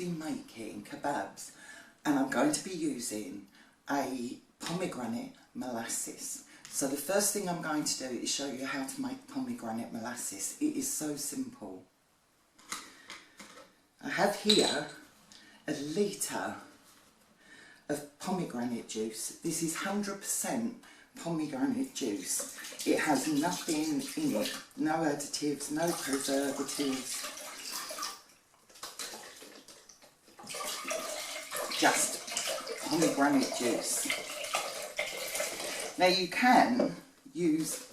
be making kebabs, and I'm going to be using a pomegranate molasses. So the first thing I'm going to do is show you how to make pomegranate molasses. It is so simple. I have here a litre of pomegranate juice. This is 100% pomegranate juice. It has nothing in it, no additives, no preservatives, just pomegranate juice. Now you can use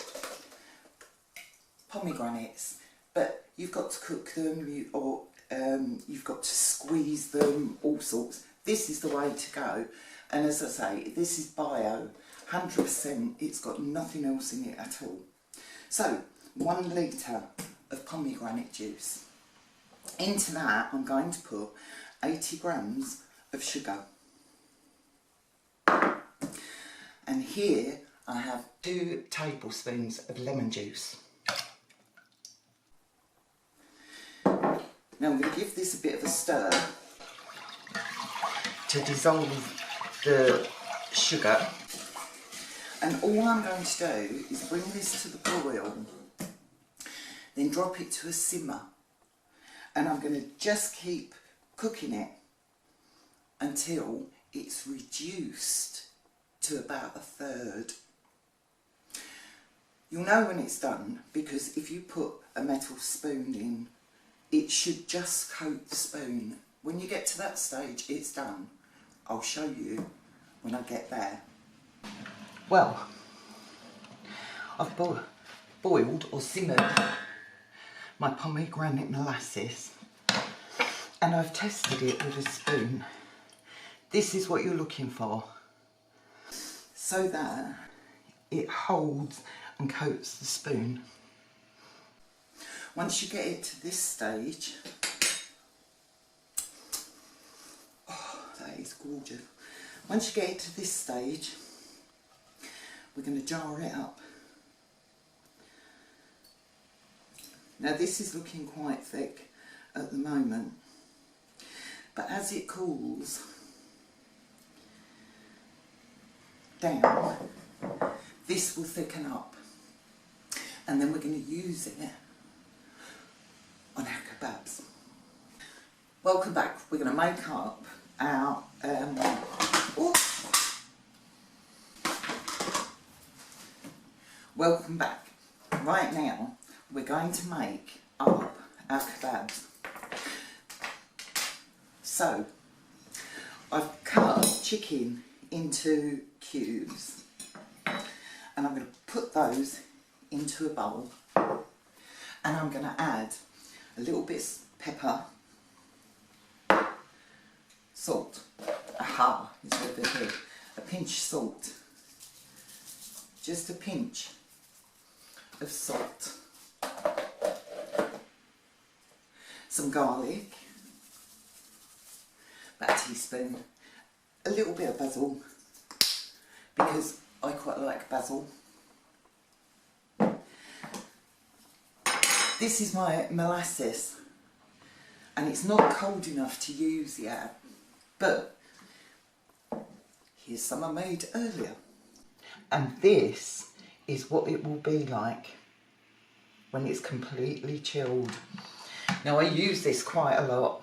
pomegranates, but you've got to cook them, you've got to squeeze them, all sorts. This is the way to go, and as I say, this is bio, 100%, it's got nothing else in it at all. So, 1 litre of pomegranate juice. Into that I'm going to put 80 grams of sugar. And here I have 2 tablespoons of lemon juice. Now I'm going to give this a bit of a stir to dissolve the sugar. And all I'm going to do is bring this to the boil, then drop it to a simmer. And I'm going to just keep cooking it until it's reduced to about 1/3. You'll know when it's done, because if you put a metal spoon in, it should just coat the spoon. When you get to that stage, it's done. I'll show you when I get there. Well, I've boiled or simmered my pomegranate molasses, and I've tested it with a spoon. This is what you're looking for, so that it holds and coats the spoon. Once you get it to this stage, oh, that is gorgeous. Once you get it to this stage, we're going to jar it up. Now this is looking quite thick at the moment, but as it cools down, this will thicken up, and then we're going to use it on our kebabs. Welcome back. We're going to make up our welcome back. Right now we're going to make up our kebabs. So I've cut chicken into cubes, and I'm going to put those into a bowl, and I'm going to add a little bit of pepper, salt, aha, it's over here, a pinch salt, just a pinch of salt, some garlic, about a teaspoon, a little bit of basil, because I quite like basil. This is my molasses, and it's not cold enough to use yet, but here's some I made earlier. And this is what it will be like when it's completely chilled. Now I use this quite a lot,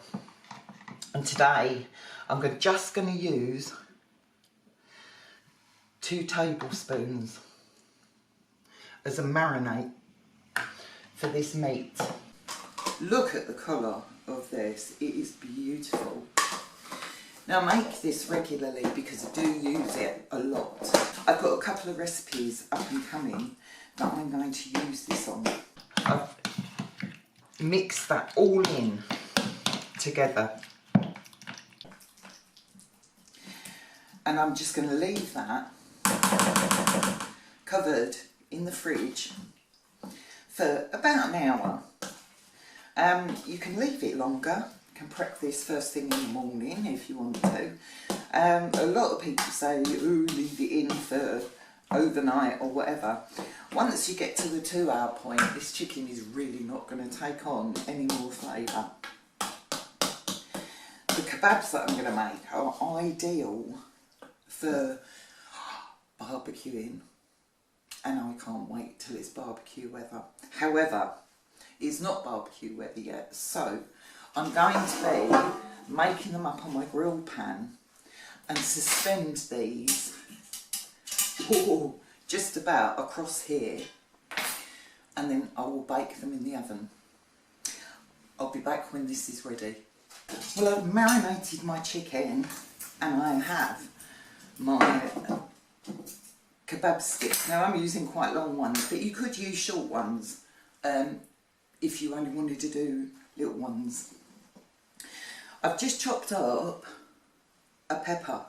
and today I'm just going to use 2 tablespoons as a marinade for this meat. Look at the colour of this, it is beautiful. Now I make this regularly because I do use it a lot. I've got a couple of recipes up and coming that I'm going to use this on. I've mixed that all in together, and I'm just going to leave that covered in the fridge for about an hour. You can leave it longer. You can prep this first thing in the morning if you want to. A lot of people say, ooh, leave it in for overnight or whatever. Once you get to the 2-hour point, this chicken is really not going to take on any more flavour. The kebabs that I'm going to make are ideal for barbecuing, and I can't wait till it's barbecue weather. However, it's not barbecue weather yet, so I'm going to be making them up on my grill pan and suspend these just about across here, and then I will bake them in the oven. I'll be back when this is ready. Well, I've marinated my chicken and I have my kebab sticks. Now I'm using quite long ones, but you could use short ones if you only wanted to do little ones. I've just chopped up a pepper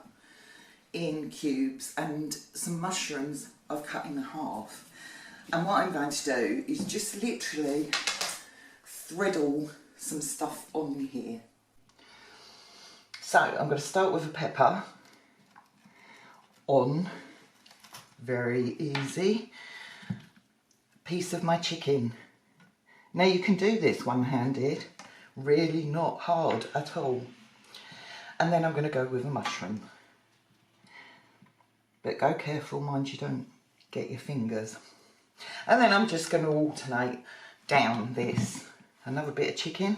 in cubes and some mushrooms I've cut in half. And what I'm going to do is just literally threadle some stuff on here. So I'm going to start with a pepper on, very easy, piece of my chicken. Now you can do this one-handed, really not hard at all. And then I'm going to go with a mushroom. But go careful, mind you don't get your fingers. And then I'm just going to alternate down this. Another bit of chicken.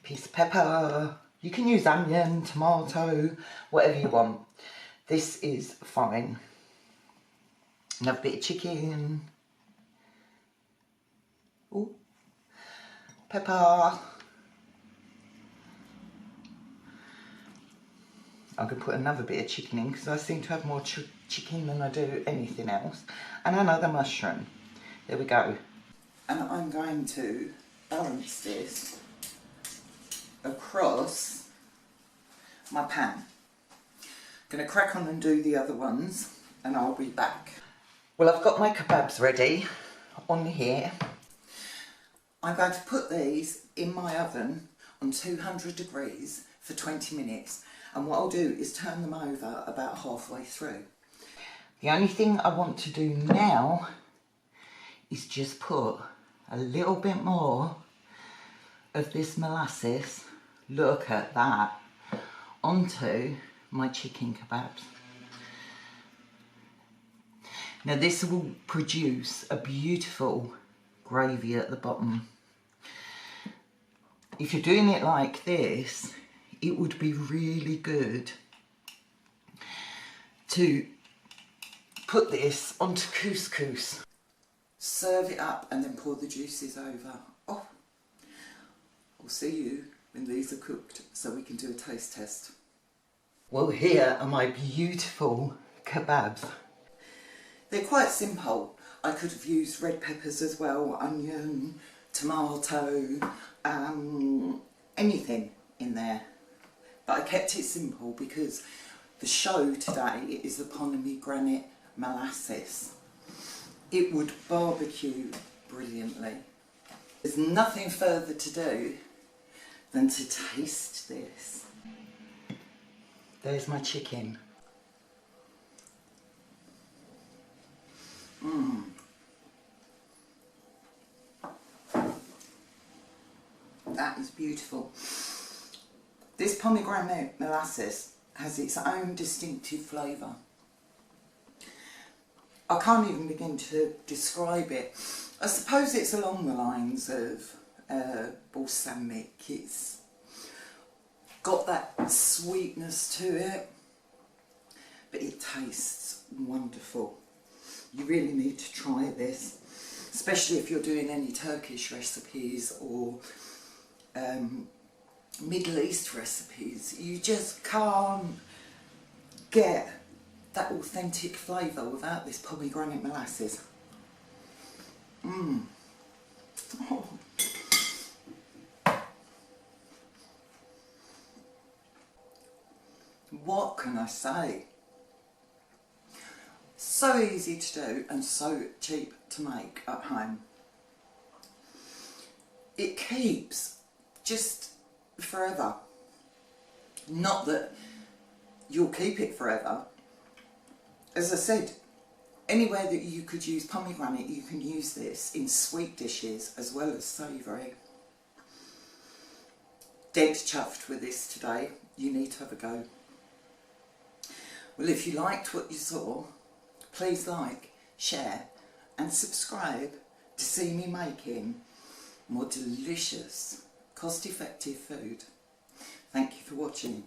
Piece of pepper. You can use onion, tomato, whatever you want. This is fine. Another bit of chicken. Ooh. Pepper. I'm going to put another bit of chicken in because I seem to have more chicken than I do anything else. And another mushroom. There we go. And I'm going to balance this across my pan. Going to crack on and do the other ones and I'll be back. Well, I've got my kebabs ready on here. I'm going to put these in my oven on 200 degrees for 20 minutes. And what I'll do is turn them over about halfway through. The only thing I want to do now is just put a little bit more of this molasses, look at that, onto my chicken kebabs. Now this will produce a beautiful gravy at the bottom. If you're doing it like this, it would be really good to put this onto couscous. Serve it up and then pour the juices over. Oh, I'll see you when these are cooked so we can do a taste test. Well, here are my beautiful kebabs. They're quite simple. I could have used red peppers as well, onion, tomato, anything in there. But I kept it simple because the show today is the Pomegranate Molasses. It would barbecue brilliantly. There's nothing further to do than to taste this. There's my chicken. That is beautiful. This pomegranate molasses has its own distinctive flavour. I can't even begin to describe it. I suppose it's along the lines of balsamic. It's got that sweetness to it, but it tastes wonderful. You really need to try this, especially if you're doing any Turkish recipes or Middle East recipes. You just can't get that authentic flavour without this pomegranate molasses. Oh. What can I say? So easy to do and so cheap to make at home. It keeps just forever. Not that you'll keep it forever. As I said, anywhere that you could use pomegranate, you can use this in sweet dishes as well as savoury. dead chuffed with this today. You need to have a go. Well, if you liked what you saw, please like, share and subscribe to see me making more delicious, cost-effective food. Thank you for watching.